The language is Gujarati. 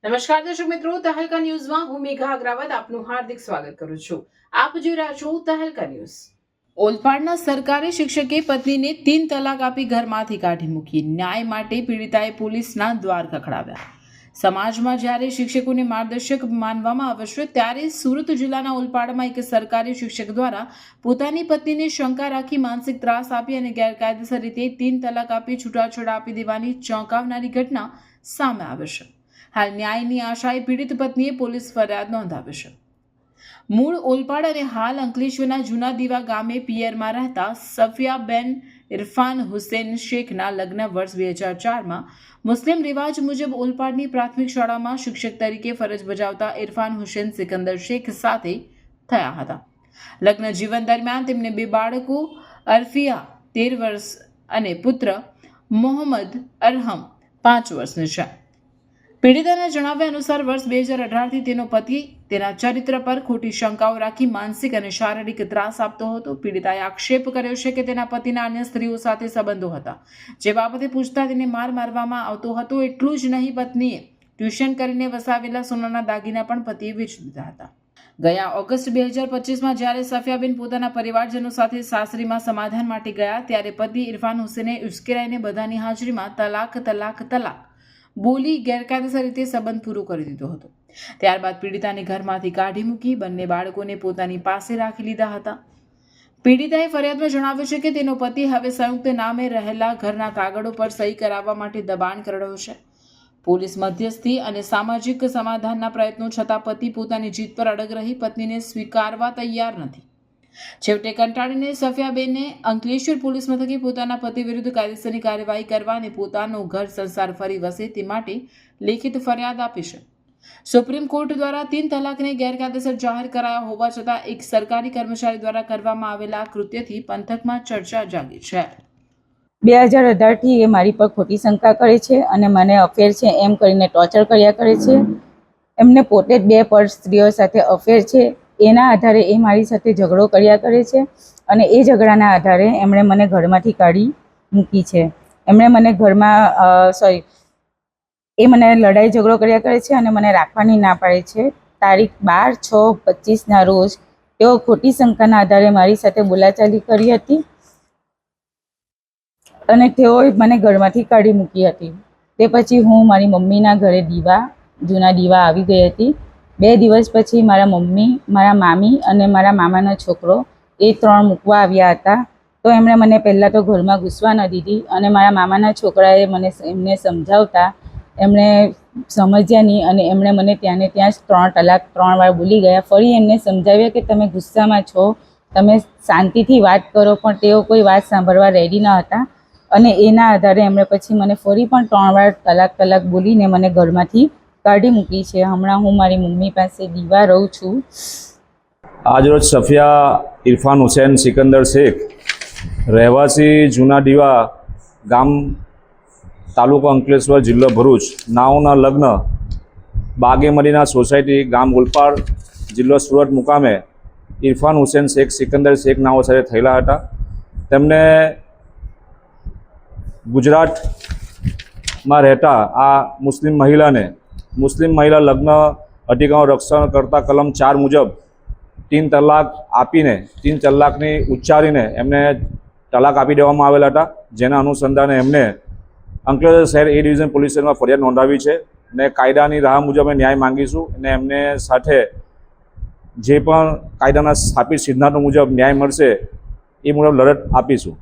નમસ્કાર દર્શક મિત્રો, તહેલકા ન્યૂઝમાં હું મેઘા અગ્રવાલ આપનું હાર્દિક સ્વાગત કરું છું। આપ જોઈ રહ્યા છો તહેલકા ન્યૂઝ। ઓલપાડના સરકારી શિક્ષકે પત્નીને 3 તલાક આપી ઘરમાંથી કાઢી મૂકી। ન્યાય માટે પીડિતાએ પોલીસના દ્વાર ખખડાવ્યા। સમાજમાં જ્યારે શિક્ષકોને માર્ગદર્શક માનવામાં આવે છે, ત્યારે સુરત જિલ્લાના ઓલપાડમાં એક સરકારી શિક્ષક દ્વારા પોતાની પત્નીને શંકા રાખી માનસિક ત્રાસ આપી અને ગેરકાયદેસર રીતે 3 તલાક આપી છૂટાછેડા આપી દેવાની ચોંકાવનારી ઘટના સામે આવે છે। હાલ ન્યાયની આશાએ પીડિત પત્નીએ પોલીસ ફરિયાદ નોંધાવી છે। મૂળ ઓલપાડ અને હાલ અંકલેશ્વરના જૂના દીવા ગામે પિયરમાં રહેતા સફિયાબેન ઇરફાન હુસેન શેખના લગ્ન વર્ષ 2004માં મુસ્લિમ રિવાજ મુજબ ઓલપાડની પ્રાથમિક શાળામાં શિક્ષક તરીકે ફરજ બજાવતા ઇરફાન હુસેન સિકંદર શેખ સાથે થયા હતા। લગ્ન જીવન દરમિયાન તેમને 2 બાળકો અરફિયા 13 વર્ષ અને પુત્ર મોહમ્મદ અરહમ 5 વર્ષનો છે। પીડિતાના જણાવ્યા અનુસાર વર્ષ 2018થી તેનો પતિ તેના ચરિત્ર પર ખોટી શંકાઓ રાખી માનસિક અને શારીરિક ત્રાસ આપતો હતો। પીડિતાએ આક્ષેપ કર્યો છે કે તેના પતિના અન્ય સ્ત્રીઓ સાથે સંબંધો હતા, જે બાબતે પૂછતા તેને મારવામાં આવતો હતો। એટલું જ નહીં, પત્નીએ ટ્યુશન કરીને વસાવેલા સોનાના દાગીના પણ પતિએ વેચી દીધા હતા। ગયા ઓગસ્ટ 2025માં જ્યારે સફિયાબેન પોતાના પરિવારજનો સાથે સાસરીમાં સમાધાન માટે ગયા, ત્યારે પતિ ઇરફાન હુસેને ઉશ્કેરાઈને બધાની હાજરીમાં તલાક બોલી ગેરકાયદેસર રીતે સંબંધ પૂરો કરી દીધો હતો। ત્યારબાદ પીડિતાને ઘરમાંથી કાઢી મૂકી બંને બાળકોને પોતાની પાસે રાખી લીધા હતા। પીડિતાએ ફરિયાદમાં જણાવ્યું છે કે તેનો પતિ હવે સંયુક્ત નામે રહેલા ઘરના કાગળો પર સહી કરાવવા માટે દબાણ કરી રહ્યો છે। પોલીસ મધ્યસ્થી અને સામાજિક સમાધાનના પ્રયત્નો છતાં પતિ પોતાની જીત પર અડગ રહી પત્નીને સ્વીકારવા તૈયાર નથી। છેવટે કંટાળીને સફિયાબેને અંકલેશ્વર પોલીસ મથકે પોતાના પતિ વિરુદ્ધ કાયદેસરની કાર્યવાહી કરવા અને પોતાનો ઘર સંસાર ફરી વસે તે માટે લેખિત ફરિયાદ આપી છે। સુપ્રીમ કોર્ટ દ્વારા 3 તલાકને ગેરકાયદેસર જાહેર કરાયા હોવા છતાં એક સરકારી કર્મચારી દ્વારા કરવામાં આવેલા કૃત્યથી પંથકમાં ચર્ચા જાગી છે। 2018થી એ મારી પર ખોટી શંકા કરે છે અને મને અફેર છે એમ કરીને ટોર્ચર કર્યા કરે છે। એમને પોતે જ 2 પર સ્ત્રીઓ સાથે અફેર છે, એના આધારે એ મારી સાથે ઝઘડો કર્યા કરે છે અને એ ઝઘડાના આધારે એમણે મને ઘરમાંથી કાઢી મૂકી છે। એમણે મને એ મને લડાઈ ઝઘડો કર્યા કરે છે અને મને રાખવાની ના પાડે છે। તારીખ 12/6/25ના રોજ તેઓ ખોટી શંકાના આધારે મારી સાથે બોલાચાલી કરી હતી અને તેઓએ મને ઘરમાંથી કાઢી મૂકી હતી। તે પછી હું મારી મમ્મીના ઘરે જૂના દીવા આવી ગઈ હતી। 2 દિવસ પછી મારા મમ્મી, મારા મામી અને મારા મામાનો છોકરો એ 3 મૂકવા આવ્યા હતા। તો એમણે મને પહેલાં તો ઘરમાં ઘૂસવા ન દીધી અને મારા મામાના છોકરાએ એમને સમજાવતા એમણે સમજ્યા નહીં અને એમણે મને ત્યાં જ 3 તલાક 3 વાર બોલી ગયા। ફરી એમને સમજાવ્યા કે તમે ગુસ્સામાં છો, તમે શાંતિથી વાત કરો, પણ તેઓ કોઈ વાત સાંભળવા રેડી ન હતા અને એના આધારે એમણે પછી મને ફરી પણ 3 વાર તલાક બોલીને મને ઘરમાંથી કાઢી મૂકી છે। હમણાં હું મારી મમ્મી પાસે દીવા રહું છું। આજરોજ સફિયા ઇરફાન હુસેન સિકંદર શેખ, રહેવાસી જૂના દીવા ગામ, તાલુકો અંકલેશ્વર, જિલ્લો ભરૂચ, નાઓના લગ્ન બાગે મદીના સોસાયટી, ગામ ઓલપાડ, જિલ્લો સુરત મુકામે ઇરફાન હુસેન શેખ સિકંદર શેખ નાઓ સાથે થયેલા હતા। તેમને ગુજરાતમાં રહેતા આ મુસ્લિમ મહિલા લગ્ન અધિકારનું રક્ષણ કરતા કલમ 4 મુજબ 3 તલાક આપીને 3 તલાકની ઉચ્ચારીને એમને તલાક આપી દેવામાં આવેલા હતા। જેના અનુસંધાને એમને અંકલેશ્વર શહેર એ ડિવિઝન પોલીસ સ્ટેશનમાં ફરિયાદ નોંધાવી છે અને કાયદાની રાહ મુજબ અમે ન્યાય માંગીશું અને એમને સાથે જે પણ કાયદાના સ્થાપિત સિદ્ધાંતો મુજબ ન્યાય મળશે એ મુજબ લડત આપીશું।